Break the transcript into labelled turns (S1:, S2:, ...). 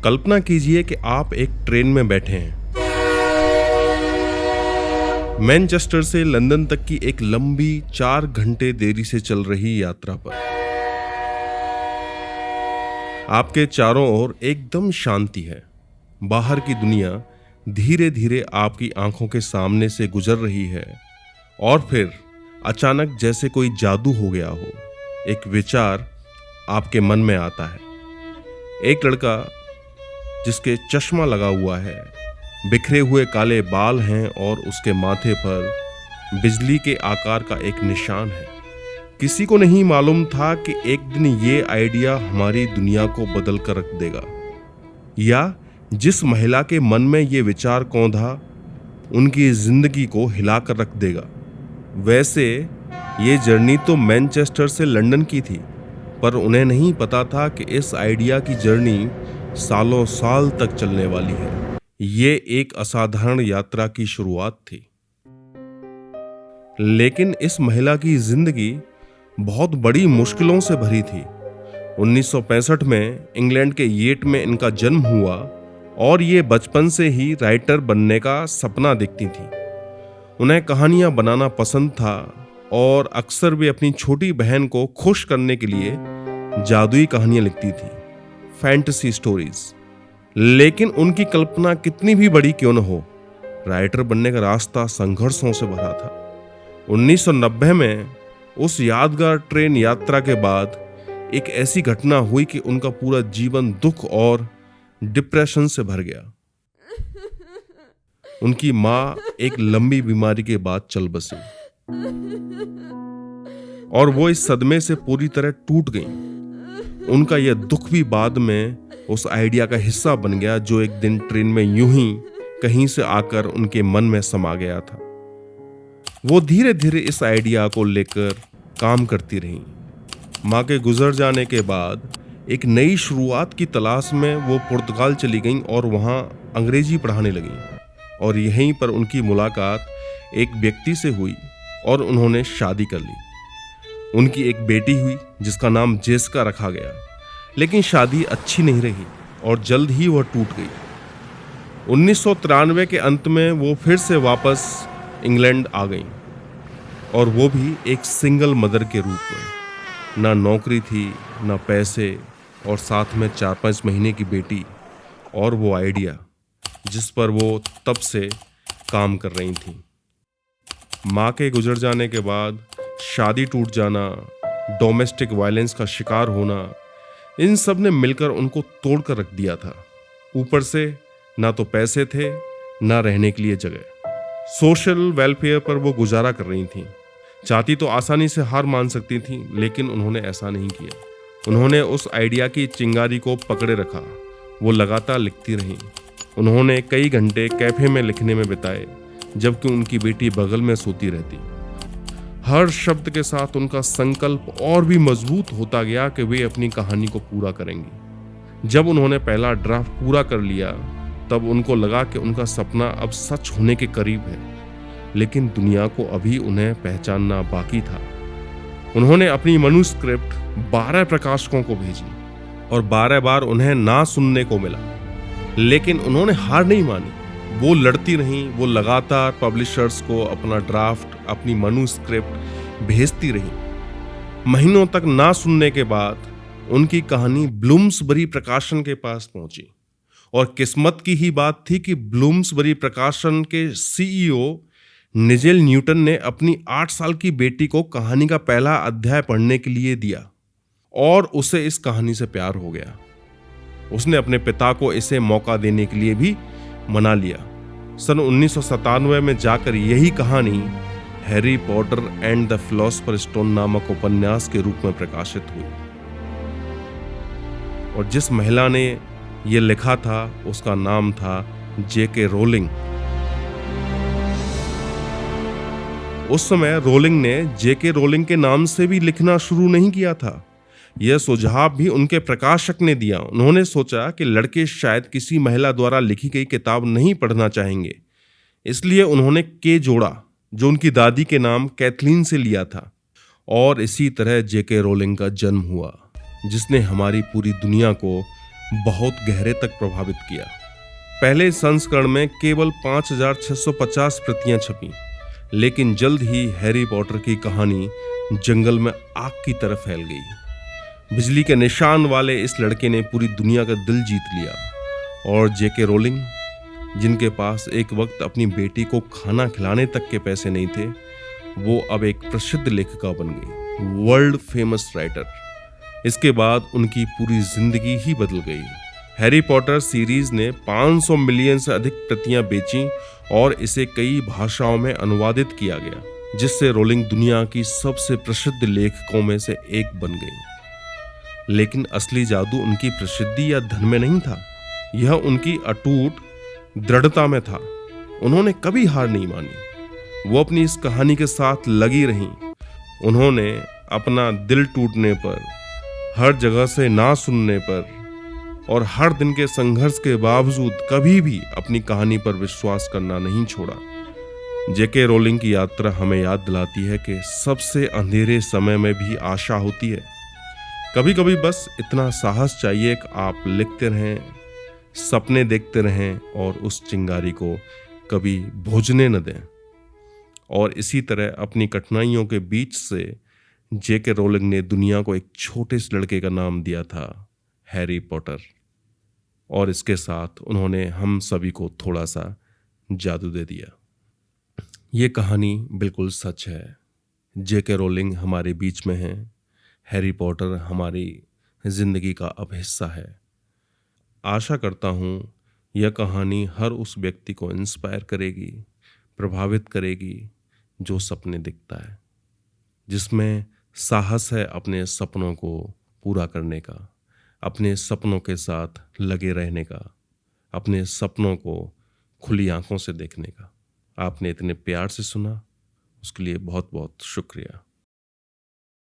S1: कल्पना कीजिए कि आप एक ट्रेन में बैठे हैं, मैनचेस्टर से लंदन तक की एक लंबी 4 घंटे देरी से चल रही यात्रा पर। आपके चारों ओर एकदम शांति है। बाहर की दुनिया धीरे धीरे आपकी आंखों के सामने से गुजर रही है और फिर अचानक जैसे कोई जादू हो गया हो, एक विचार आपके मन में आता है। एक लड़का जिसके चश्मा लगा हुआ है, बिखरे हुए काले बाल हैं और उसके माथे पर बिजली के आकार का एक निशान है। किसी को नहीं मालूम था कि एक दिन ये आइडिया हमारी दुनिया को बदल कर रख देगा, या जिस महिला के मन में ये विचार कौंधा उनकी जिंदगी को हिला कर रख देगा। वैसे ये जर्नी तो मैनचेस्टर से लंदन की थी, पर उन्हें नहीं पता था कि इस आइडिया की जर्नी सालों साल तक चलने वाली है। ये एक असाधारण यात्रा की शुरुआत थी, लेकिन इस महिला की जिंदगी बहुत बड़ी मुश्किलों से भरी थी। 1965 में इंग्लैंड के येट में इनका जन्म हुआ और ये बचपन से ही राइटर बनने का सपना देखती थी। उन्हें कहानियां बनाना पसंद था और अक्सर वे अपनी छोटी बहन को खुश करने के लिए जादुई कहानियां लिखती थी, फैंटेसी स्टोरीज। लेकिन उनकी कल्पना कितनी भी बड़ी क्यों न हो, राइटर बनने का रास्ता संघर्षों से भरा था। 1990 में उस यादगार ट्रेन यात्रा के बाद एक ऐसी घटना हुई कि उनका पूरा जीवन दुख और डिप्रेशन से भर गया। उनकी माँ एक लंबी बीमारी के बाद चल बसी और वो इस सदमे से पूरी तरह टूट गईं। उनका यह दुख भी बाद में उस आइडिया का हिस्सा बन गया, जो एक दिन ट्रेन में यूं ही कहीं से आकर उनके मन में समा गया था। वो धीरे धीरे इस आइडिया को लेकर काम करती रहीं। माँ के गुजर जाने के बाद एक नई शुरुआत की तलाश में वो पुर्तगाल चली गईं और वहाँ अंग्रेजी पढ़ाने लगीं। और यहीं पर उनकी मुलाकात एक व्यक्ति से हुई और उन्होंने शादी कर ली। उनकी एक बेटी हुई जिसका नाम जेसिका रखा गया, लेकिन शादी अच्छी नहीं रही और जल्द ही वह टूट गई। 1993 के अंत में वो फिर से वापस इंग्लैंड आ गईं, और वो भी एक सिंगल मदर के रूप में। ना नौकरी थी, ना पैसे, और साथ में 4-5 महीने की बेटी, और वो आइडिया जिस पर वो तब से काम कर रही थी। माँ के गुजर जाने के बाद शादी टूट जाना, डोमेस्टिक वायलेंस का शिकार होना, इन सब ने मिलकर उनको तोड़ कर रख दिया था। ऊपर से ना तो पैसे थे, ना रहने के लिए जगह। सोशल वेलफेयर पर वो गुजारा कर रही थीं। चाहती तो आसानी से हार मान सकती थीं, लेकिन उन्होंने ऐसा नहीं किया। उन्होंने उस आइडिया की चिंगारी को पकड़े रखा। वो लगातार लिखती रहीं। उन्होंने कई घंटे कैफे में लिखने में बिताए, जबकि उनकी बेटी बगल में सोती रहती। हर शब्द के साथ उनका संकल्प और भी मजबूत होता गया कि वे अपनी कहानी को पूरा करेंगी। जब उन्होंने पहला ड्राफ्ट पूरा कर लिया, तब उनको लगा कि उनका सपना अब सच होने के करीब है, लेकिन दुनिया को अभी उन्हें पहचानना बाकी था। उन्होंने अपनी मनुस्क्रिप्ट 12 प्रकाशकों को भेजी और 12 बार उन्हें ना सुनने को मिला, लेकिन उन्होंने हार नहीं मानी। वो लड़ती रहीं। वो लगातार पब्लिशर्स को अपना ड्राफ्ट, अपनी मनुस्क्रिप्ट भेजती रहीं। महीनों तक ना सुनने के बाद उनकी कहानी ब्लूम्सबरी प्रकाशन के पास पहुंची, और किस्मत की ही बात थी कि ब्लूम्सबरी प्रकाशन के सीईओ निजेल न्यूटन ने अपनी 8 साल की बेटी को कहानी का पहला अध्याय पढ़ने के लिए दिया, और उसे इस कहानी से प्यार हो गया। उसने अपने पिता को इसे मौका देने के लिए भी मना लिया। सन 1997 में जाकर यही कहानी Harry Potter and the philosopher stone नामक उपन्यास के रूप में प्रकाशित हुई। और जिस महिला ने यह लिखा था, उसका नाम था जेके रोलिंग। उस समय रोलिंग ने जेके रोलिंग के नाम से भी लिखना शुरू नहीं किया था। यह सुझाव भी उनके प्रकाशक ने दिया। उन्होंने सोचा कि लड़के शायद किसी महिला द्वारा लिखी गई किताब नहीं पढ़ना चाहेंगे, इसलिए उन्होंने के जोड़ा, जो उनकी दादी के नाम कैथलीन से लिया था। और इसी तरह जेके रोलिंग का जन्म हुआ, जिसने हमारी पूरी दुनिया को बहुत गहरे तक प्रभावित किया। पहले संस्करण में केवल 5,650 प्रतियां छपीं, लेकिन जल्द ही हैरी पॉटर की कहानी जंगल में आग की तरह फैल गई। बिजली के निशान वाले इस लड़के ने पूरी दुनिया का दिल जीत लिया और जेके रोलिंग, जिनके पास एक वक्त अपनी बेटी को खाना खिलाने तक के पैसे नहीं थे, वो अब एक प्रसिद्ध लेखिका बन गई, वर्ल्ड फेमस राइटर। इसके बाद उनकी पूरी जिंदगी ही बदल गई। हैरी पॉटर सीरीज ने 500 मिलियन से अधिक प्रतियां बेचीं और इसे कई भाषाओं में अनुवादित किया गया, जिससे रोलिंग दुनिया की सबसे प्रसिद्ध लेखकों में से एक बन गई। लेकिन असली जादू उनकी प्रसिद्धि या धन में नहीं था, यह उनकी अटूट दृढ़ता में था। उन्होंने कभी हार नहीं मानी। वो अपनी इस कहानी के साथ लगी रहीं। उन्होंने अपना दिल टूटने पर, हर जगह से ना सुनने पर और हर दिन के संघर्ष के बावजूद कभी भी अपनी कहानी पर विश्वास करना नहीं छोड़ा। जेके रोलिंग की यात्रा हमें याद दिलाती है कि सबसे अंधेरे समय में भी आशा होती है। कभी कभी बस इतना साहस चाहिए कि आप लिखते रहें, सपने देखते रहें और उस चिंगारी को कभी बुझने न दें। और इसी तरह अपनी कठिनाइयों के बीच से जेके रोलिंग ने दुनिया को एक छोटे से लड़के का नाम दिया था, हैरी पॉटर। और इसके साथ उन्होंने हम सभी को थोड़ा सा जादू दे दिया। ये कहानी बिल्कुल सच है। जेके रोलिंग हमारे बीच में हैं। हैरी पॉटर हमारी जिंदगी का अब हिस्सा है। आशा करता हूँ यह कहानी हर उस व्यक्ति को इंस्पायर करेगी, प्रभावित करेगी, जो सपने दिखता है, जिसमें साहस है अपने सपनों को पूरा करने का, अपने सपनों के साथ लगे रहने का, अपने सपनों को खुली आंखों से देखने का। आपने इतने प्यार से सुना, उसके लिए बहुत बहुत शुक्रिया।